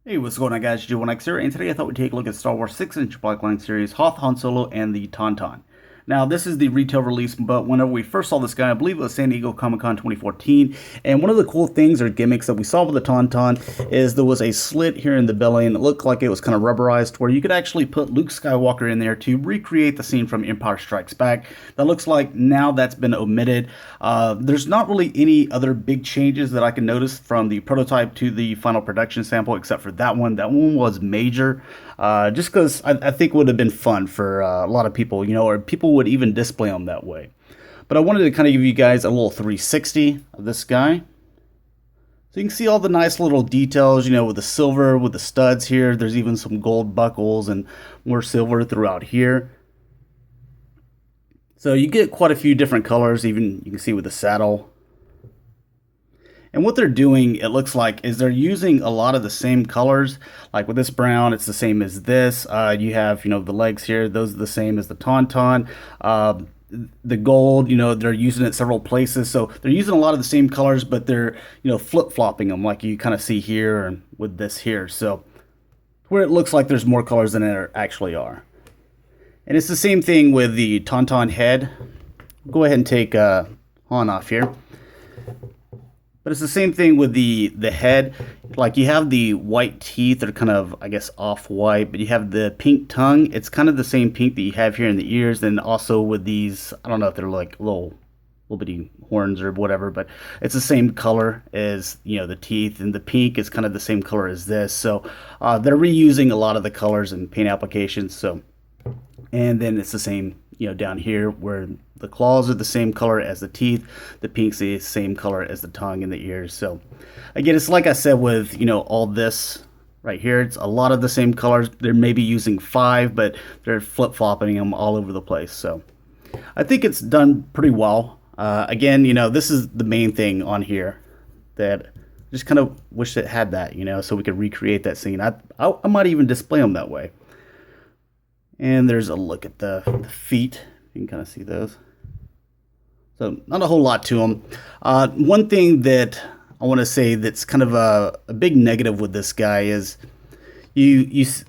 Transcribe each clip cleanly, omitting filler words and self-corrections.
Hey, what's going on, guys? J1X here, and today I thought we'd take a look at Star Wars 6-inch Blackline series, Hoth, Han Solo, and the Tauntaun. Now, this is the retail release, but whenever we first saw this guy, I believe it was San Diego Comic-Con 2014, and one of the cool things or gimmicks that we saw with the Tauntaun is there was a slit here in the belly, and it looked like it was kind of rubberized, where you could actually put Luke Skywalker in there to recreate the scene from Empire Strikes Back. That looks like now that's been omitted. There's not really any other big changes that I can notice from the prototype to the final production sample, except for that one. That one was major, just because I think it would have been fun for a lot of people, or people would even display them that way. But I wanted to kind of give you guys a little 360 of this guy. So you can see all the nice little details, with the silver, with the studs here. There's even some gold buckles and more silver throughout here. So you get quite a few different colors, even you can see with the saddle. And what they're doing, it looks like, is they're using a lot of the same colors. Like with this brown, it's the same as this. You have, the legs here. Those are the same as the Tauntaun. The gold, they're using it several places. So they're using a lot of the same colors, but they're, flip-flopping them like you kind of see here and with this here. So where it looks like there's more colors than there actually are. And it's the same thing with the Tauntaun head. Go ahead and take Han off here. But it's the same thing with the head. Like you have the white teeth that are kind of, I guess, off-white, but you have the pink tongue. It's kind of the same pink that you have here in the ears, and also with these, I don't know if they're like little bitty horns or whatever, but it's the same color as, the teeth, and the pink is kind of the same color as this. So they're reusing a lot of the colors and paint applications. So, and then it's the same, down here where the claws are the same color as the teeth. The pink's the same color as the tongue and the ears. So again, it's like I said with, all this right here. It's a lot of the same colors. They're maybe using 5, but they're flip-flopping them all over the place. So I think it's done pretty well. Again, this is the main thing on here that I just kind of wish it had that, so we could recreate that scene. I might even display them that way. And there's a look at the feet. You can kind of see those. So not a whole lot to them. One thing that I want to say that's kind of a big negative with this guy is he's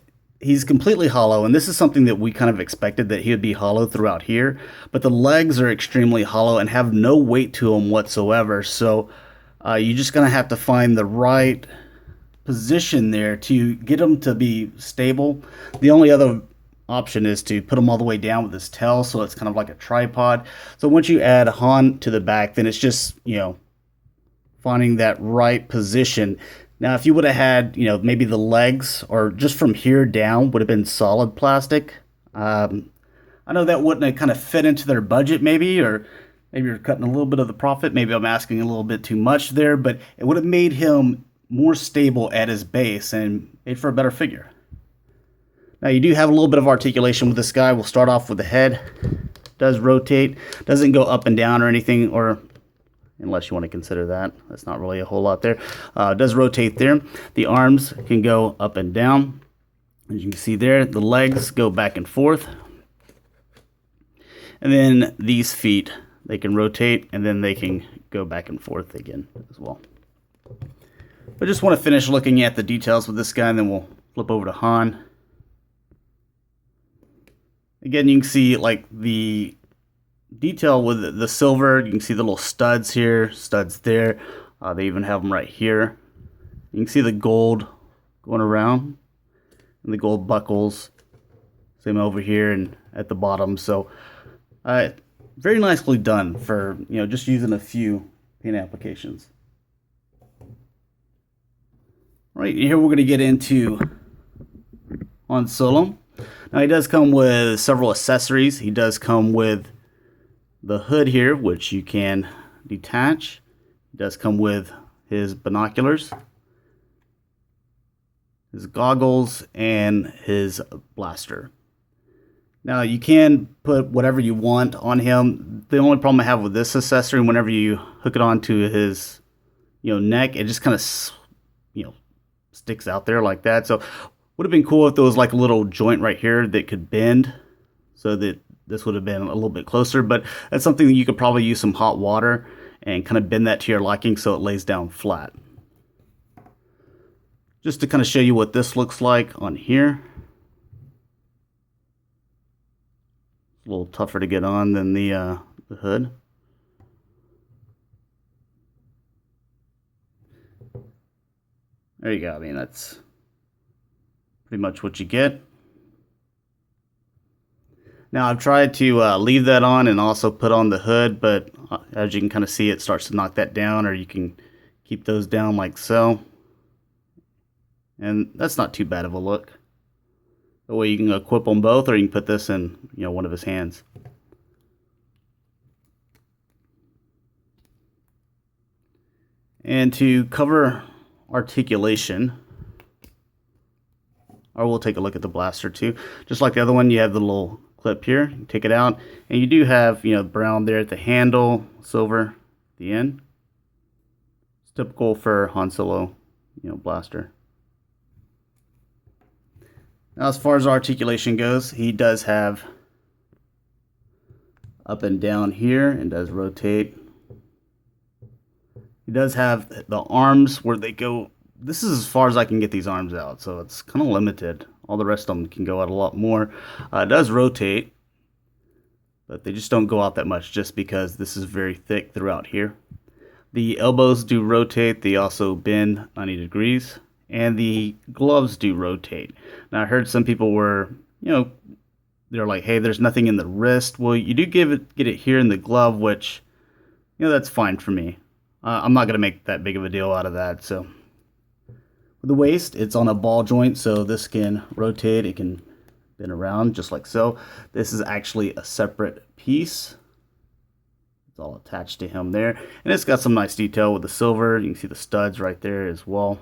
completely hollow, and this is something that we kind of expected, that he would be hollow throughout here. But the legs are extremely hollow and have no weight to them whatsoever. So you're just going to have to find the right position there to get them to be stable. The only other option is to put them all the way down with this tail, so it's kind of like a tripod. So once you add Han to the back, then it's just, finding that right position. Now, if you would have had, maybe the legs or just from here down would have been solid plastic. I know that wouldn't have kind of fit into their budget maybe, or maybe you're cutting a little bit of the profit. Maybe I'm asking a little bit too much there, but it would have made him more stable at his base and made for a better figure. Now you do have a little bit of articulation with this guy. We'll start off with the head. Does rotate. Doesn't go up and down or anything, or unless you want to consider that. That's not really a whole lot there. Does rotate there. The arms can go up and down. As you can see there, the legs go back and forth. And then these feet, they can rotate, and then they can go back and forth again as well. But just want to finish looking at the details with this guy, and then we'll flip over to Han. Again, you can see like the detail with the silver. You can see the little studs here, studs there. They even have them right here. You can see the gold going around and the gold buckles. Same over here and at the bottom. So very nicely done for, just using a few paint applications. All right, here we're going to get into Han Solo. Now he does come with several accessories. He does come with the hood here, which you can detach. He does come with his binoculars, his goggles, and his blaster. Now you can put whatever you want on him. The only problem I have with this accessory, whenever you hook it onto his neck, it just kind of sticks out there like that. So would have been cool if there was like a little joint right here that could bend, so that this would have been a little bit closer. But that's something that you could probably use some hot water and kind of bend that to your liking so it lays down flat. Just to kind of show you what this looks like on here. It's a little tougher to get on than the hood. There you go. I mean, that's pretty much what you get. Now I've tried to leave that on and also put on the hood, but as you can kind of see, it starts to knock that down, or you can keep those down like so. And that's not too bad of a look. That way you can equip them both, or you can put this in, one of his hands. And to cover articulation, or we'll take a look at the blaster too. Just like the other one, you have the little clip here. You take it out, and you do have, brown there at the handle, silver at the end. It's typical for Han Solo, blaster. Now, as far as articulation goes, he does have up and down here and does rotate. He does have the arms where they go. This is as far as I can get these arms out, so it's kind of limited. All the rest of them can go out a lot more. It does rotate, but they just don't go out that much just because this is very thick throughout here. The elbows do rotate. They also bend 90 degrees. And the gloves do rotate. Now, I heard some people were, they're like, hey, there's nothing in the wrist. Well, you do get it here in the glove, which, that's fine for me. I'm not going to make that big of a deal out of that. So, with the waist, it's on a ball joint, so this can rotate. It can bend around just like so. This is actually a separate piece. It's all attached to him there. And it's got some nice detail with the silver. You can see the studs right there as well.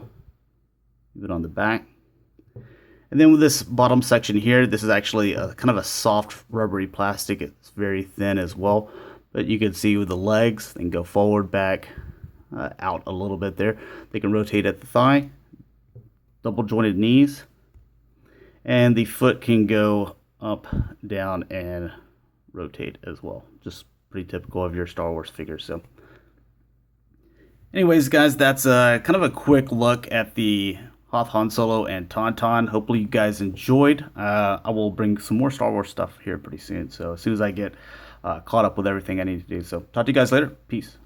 Even on the back. And then with this bottom section here, this is actually a kind of a soft rubbery plastic. It's very thin as well. But you can see with the legs, they can go forward, back, out a little bit there. They can rotate at the thigh, double jointed knees, and the foot can go up, down, and rotate as well. Just pretty typical of your Star Wars figures. So anyways, guys, that's kind of a quick look at the Hoth, Han Solo, and Tauntaun. Hopefully you guys enjoyed. I will bring some more Star Wars stuff here pretty soon. So as soon as I get caught up with everything I need to do. So talk to you guys later. Peace.